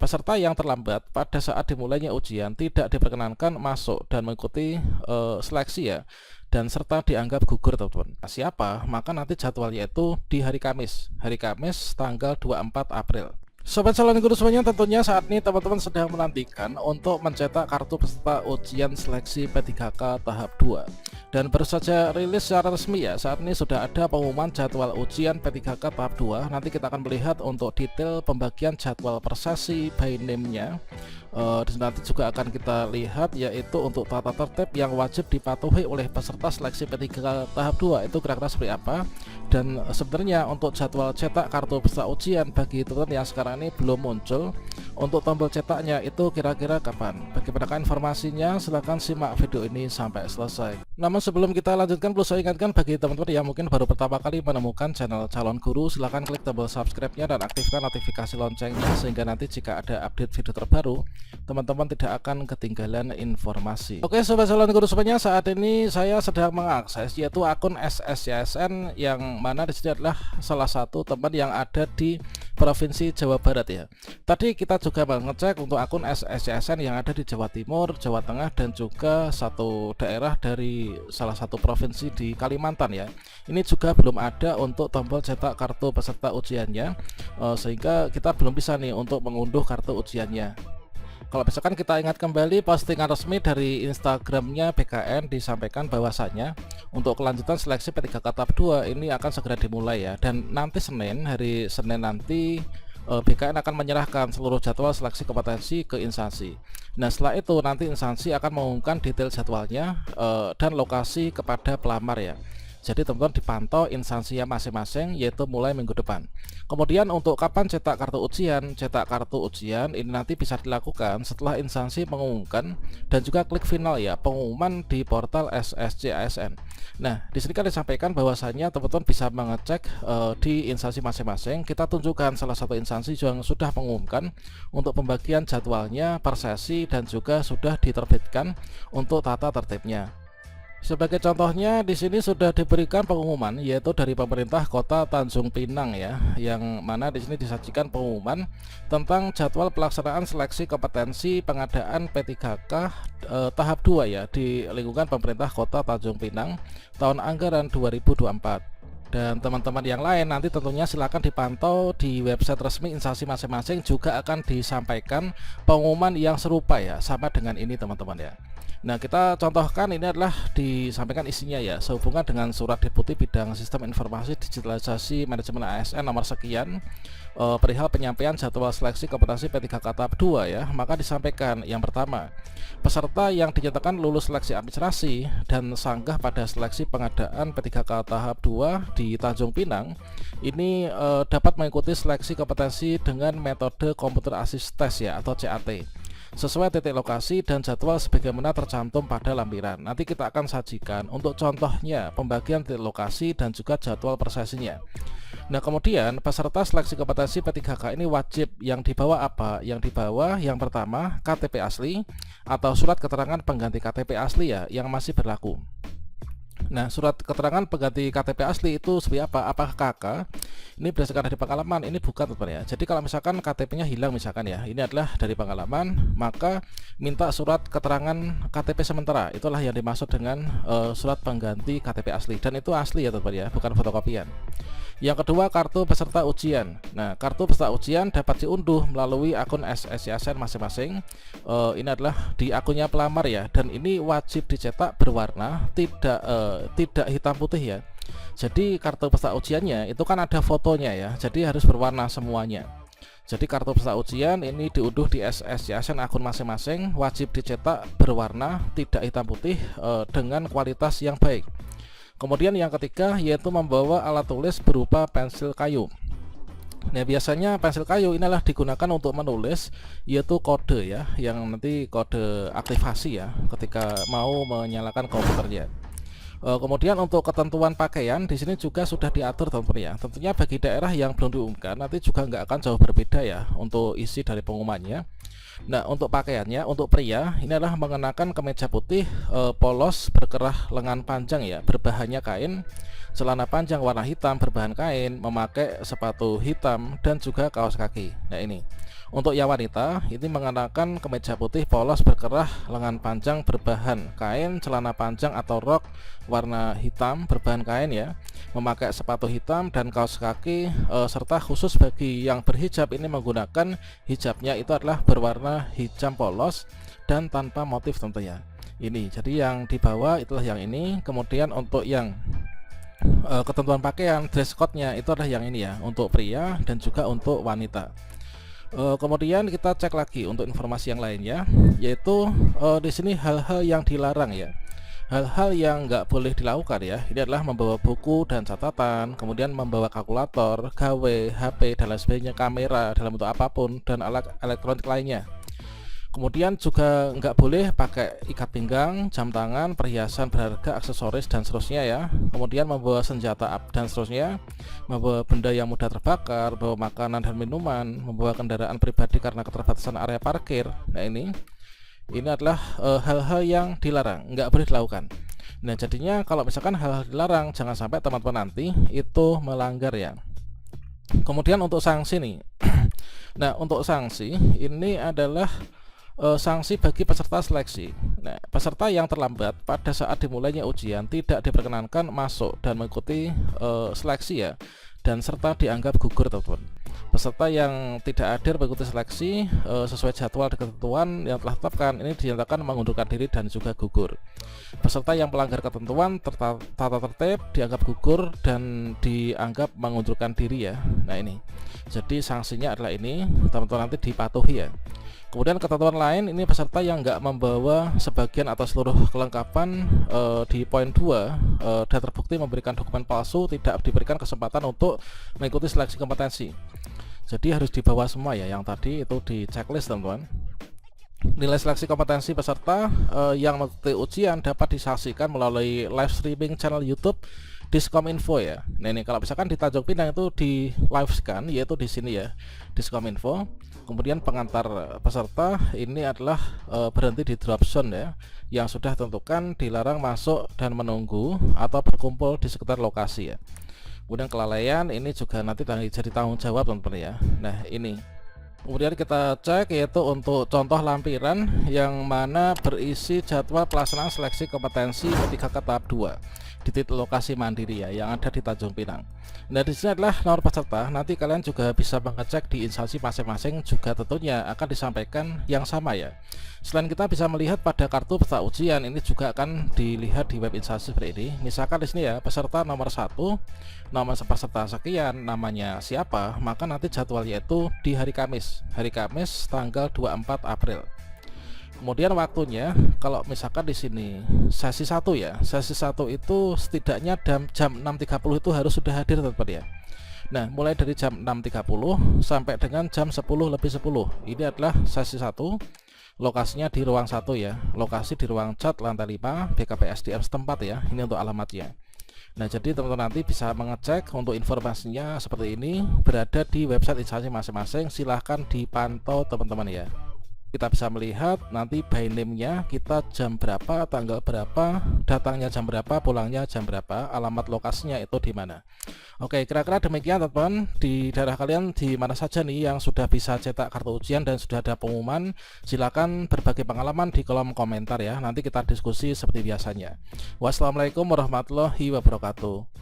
peserta yang terlambat pada saat dimulainya ujian tidak diperkenankan masuk dan mengikuti seleksi ya, dan serta dianggap gugur teman-teman. Siapa? Maka nanti jadwalnya itu di hari Kamis tanggal 24 April. Sobat calon guru semuanya, tentunya saat ini teman-teman sedang menantikan untuk mencetak kartu peserta ujian seleksi P3K tahap 2. Dan baru saja rilis secara resmi ya, saat ini sudah ada pengumuman jadwal ujian P3K tahap 2. Nanti kita akan melihat untuk detail pembagian jadwal per sesi by name-nya. Nanti juga akan kita lihat yaitu untuk tata tertib yang wajib dipatuhi oleh peserta seleksi P3K tahap 2 itu kira-kira seperti apa. Dan sebenarnya untuk jadwal cetak kartu peserta ujian bagi teman-teman yang sekarang ini belum muncul, untuk tombol cetaknya itu kira-kira kapan. Bagi pendapat informasinya silahkan simak video ini sampai selesai. Namun sebelum kita lanjutkan, perlu saya ingatkan bagi teman-teman yang mungkin baru pertama kali menemukan channel calon guru, silahkan klik tombol subscribe-nya dan aktifkan notifikasi loncengnya, sehingga nanti jika ada update video terbaru teman-teman tidak akan ketinggalan informasi. Oke sobat calon guru semuanya, saat ini saya sedang mengakses yaitu akun SSYSN, yang mana di sini adalah salah satu teman yang ada di Provinsi Jawa Barat ya. Tadi kita juga mengecek untuk akun SSYSN yang ada di Jawa Timur, Jawa Tengah, dan juga satu daerah dari salah satu provinsi di Kalimantan ya. Ini juga belum ada untuk tombol cetak kartu peserta ujiannya, sehingga kita belum bisa nih untuk mengunduh kartu ujiannya. Kalau misalkan kita ingat kembali postingan resmi dari Instagramnya BKN disampaikan bahwasannya untuk kelanjutan seleksi P3K tahap 2 ini akan segera dimulai ya, dan nanti hari Senin nanti BKN akan menyerahkan seluruh jadwal seleksi kompetensi ke instansi. Nah setelah itu nanti instansi akan mengumumkan detail jadwalnya dan lokasi kepada pelamar ya. Jadi teman-teman dipantau instansinya masing-masing, yaitu mulai minggu depan. Kemudian untuk kapan cetak kartu ujian ini nanti bisa dilakukan setelah instansi mengumumkan, dan juga klik final ya, pengumuman di portal SSCASN. Nah di sini kan disampaikan bahwasanya teman-teman bisa mengecek di instansi masing-masing. Kita tunjukkan salah satu instansi yang sudah mengumumkan untuk pembagian jadwalnya per sesi, dan juga sudah diterbitkan untuk tata tertibnya. Sebagai contohnya di sini sudah diberikan pengumuman yaitu dari pemerintah Kota Tanjung Pinang ya, yang mana di sini disajikan pengumuman tentang jadwal pelaksanaan seleksi kompetensi pengadaan P3K tahap 2 ya di lingkungan pemerintah Kota Tanjung Pinang tahun anggaran 2024. Dan teman-teman yang lain nanti tentunya silakan dipantau di website resmi instansi masing-masing, juga akan disampaikan pengumuman yang serupa ya, sama dengan ini teman-teman ya. Nah kita contohkan ini adalah disampaikan isinya ya, sehubungan dengan surat Deputi Bidang Sistem Informasi Digitalisasi Manajemen ASN nomor sekian perihal penyampaian jadwal seleksi kompetensi P3K tahap 2 ya. Maka disampaikan yang pertama, peserta yang dinyatakan lulus seleksi administrasi dan sanggah pada seleksi pengadaan P3K tahap 2 di Tanjung Pinang ini dapat mengikuti seleksi kompetensi dengan metode Computer Assist Test ya, atau CAT, sesuai titik lokasi dan jadwal sebagaimana tercantum pada lampiran. Nanti kita akan sajikan untuk contohnya pembagian titik lokasi dan juga jadwal persesinya. Nah kemudian peserta seleksi kompetensi P3K ini wajib yang dibawa apa? Yang dibawa yang pertama KTP asli atau surat keterangan pengganti KTP asli ya, yang masih berlaku. Nah surat keterangan pengganti KTP asli itu seperti apa? Apakah KK? Ini berdasarkan dari pengalaman, ini bukan teman ya. Jadi kalau misalkan KTP-nya hilang misalkan ya, ini adalah dari pengalaman, maka minta surat keterangan KTP sementara. Itulah yang dimaksud dengan surat pengganti KTP asli, dan itu asli ya teman ya, bukan fotokopian. Yang kedua kartu peserta ujian. Nah kartu peserta ujian dapat diunduh melalui akun SSYSN masing-masing. Ini adalah di akunnya pelamar ya, dan ini wajib dicetak berwarna, tidak hitam putih ya. Jadi kartu peserta ujiannya itu kan ada fotonya ya, jadi harus berwarna semuanya. Jadi kartu peserta ujian ini diunduh di SSYSN akun masing-masing, wajib dicetak berwarna, tidak hitam putih, dengan kualitas yang baik. Kemudian yang ketiga yaitu membawa alat tulis berupa pensil kayu. Nah biasanya pensil kayu inilah digunakan untuk menulis yaitu kode ya, yang nanti kode aktivasi ya ketika mau menyalakan komputernya. Kemudian untuk ketentuan pakaian di sini juga sudah diatur teman-teman ya. Tentunya bagi daerah yang belum diumumkan nanti juga nggak akan jauh berbeda ya untuk isi dari pengumumannya. Nah untuk pakaiannya, untuk pria ini adalah mengenakan kemeja putih polos berkerah lengan panjang ya, berbahannya kain, celana panjang warna hitam berbahan kain, memakai sepatu hitam, dan juga kaos kaki. Nah ini Untuk yang wanita ini mengenakan kemeja putih polos berkerah lengan panjang berbahan kain, celana panjang atau rok warna hitam berbahan kain ya, memakai sepatu hitam dan kaos kaki, serta khusus bagi yang berhijab ini menggunakan hijabnya itu adalah berwarna hijau polos dan tanpa motif tentunya. Ini jadi yang di bawah itulah yang ini. Kemudian untuk yang ketentuan pakaian dress code-nya itu adalah yang ini ya, untuk pria dan juga untuk wanita. Kemudian kita cek lagi untuk informasi yang lainnya, yaitu di sini hal-hal yang dilarang ya, hal-hal yang nggak boleh dilakukan ya. Ini adalah membawa buku dan catatan, kemudian membawa kalkulator, gawe, HP dan lain sebagainya, kamera dalam bentuk apapun dan alat elektronik lainnya. Kemudian juga nggak boleh pakai ikat pinggang, jam tangan, perhiasan berharga, aksesoris dan seterusnya ya. Kemudian membawa senjata dan seterusnya, membawa benda yang mudah terbakar, bawa makanan dan minuman, membawa kendaraan pribadi karena keterbatasan area parkir. Nah ini adalah hal-hal yang dilarang, nggak boleh dilakukan. Nah jadinya kalau misalkan hal-hal dilarang, jangan sampai teman-teman nanti itu melanggar ya. Kemudian untuk sanksi nih. Nah untuk sanksi ini adalah sanksi bagi peserta seleksi. Nah, peserta yang terlambat pada saat dimulainya ujian tidak diperkenankan masuk dan mengikuti seleksi ya, dan serta dianggap gugur teman-teman. Peserta yang tidak hadir mengikuti seleksi sesuai jadwal dan ketentuan yang telah ditetapkan ini dinyatakan mengundurkan diri dan juga gugur. Peserta yang melanggar ketentuan tata tertib dianggap gugur dan dianggap mengundurkan diri ya. Nah ini, jadi sanksinya adalah ini, teman-teman nanti dipatuhi ya. Kemudian ketentuan lain ini peserta yang nggak membawa sebagian atau seluruh kelengkapan di poin 2 dan terbukti memberikan dokumen palsu tidak diberikan kesempatan untuk mengikuti seleksi kompetensi. Jadi harus dibawa semua ya, yang tadi itu di checklist teman-teman. Nilai seleksi kompetensi peserta yang mengikuti ujian dapat disaksikan melalui live streaming channel YouTube Diskominfo ya. Nah ini kalau misalkan di Tanjung Pinang itu di live scan, yaitu di sini ya, Diskominfo. Kemudian pengantar peserta ini adalah berhenti di drop zone ya, yang sudah tentukan dilarang masuk dan menunggu atau berkumpul di sekitar lokasi ya. Kemudian kelalaian ini juga nanti jadi tanggung jawab teman-teman ya. Nah ini, kemudian kita cek yaitu untuk contoh lampiran yang mana berisi jadwal pelaksanaan seleksi kompetensi ketika ke tahap 2 di titik lokasi mandiri ya, yang ada di Tanjung Pinang. Nah di sini adalah nomor peserta. Nanti kalian juga bisa mengecek di instansi masing-masing, juga tentunya akan disampaikan yang sama ya. Selain kita bisa melihat pada kartu peserta ujian, ini juga akan dilihat di web instansi seperti ini. Misalkan di sini ya, peserta nomor 1, nomor peserta sekian, namanya siapa, maka nanti jadwalnya itu di hari Kamis tanggal 24 April. Kemudian waktunya, kalau misalkan di sini sesi 1 ya, sesi 1 itu setidaknya jam 6.30 itu harus sudah hadir teman-teman ya. Nah mulai dari jam 6.30 sampai dengan jam 10:10 ini adalah sesi 1. Lokasinya di ruang 1 ya, lokasi di ruang cat lantai 5 BKPSDM setempat ya, ini untuk alamatnya. Nah jadi teman-teman nanti bisa mengecek untuk informasinya seperti ini, berada di website instansi masing-masing. Silahkan dipantau teman-teman ya. Kita bisa melihat nanti by name-nya, kita jam berapa, tanggal berapa, datangnya jam berapa, pulangnya jam berapa, alamat lokasinya itu di mana. Oke, kira-kira demikian teman-teman. Di daerah kalian di mana saja nih yang sudah bisa cetak kartu ujian dan sudah ada pengumuman, silakan berbagi pengalaman di kolom komentar ya. Nanti kita diskusi seperti biasanya. Wassalamualaikum warahmatullahi wabarakatuh.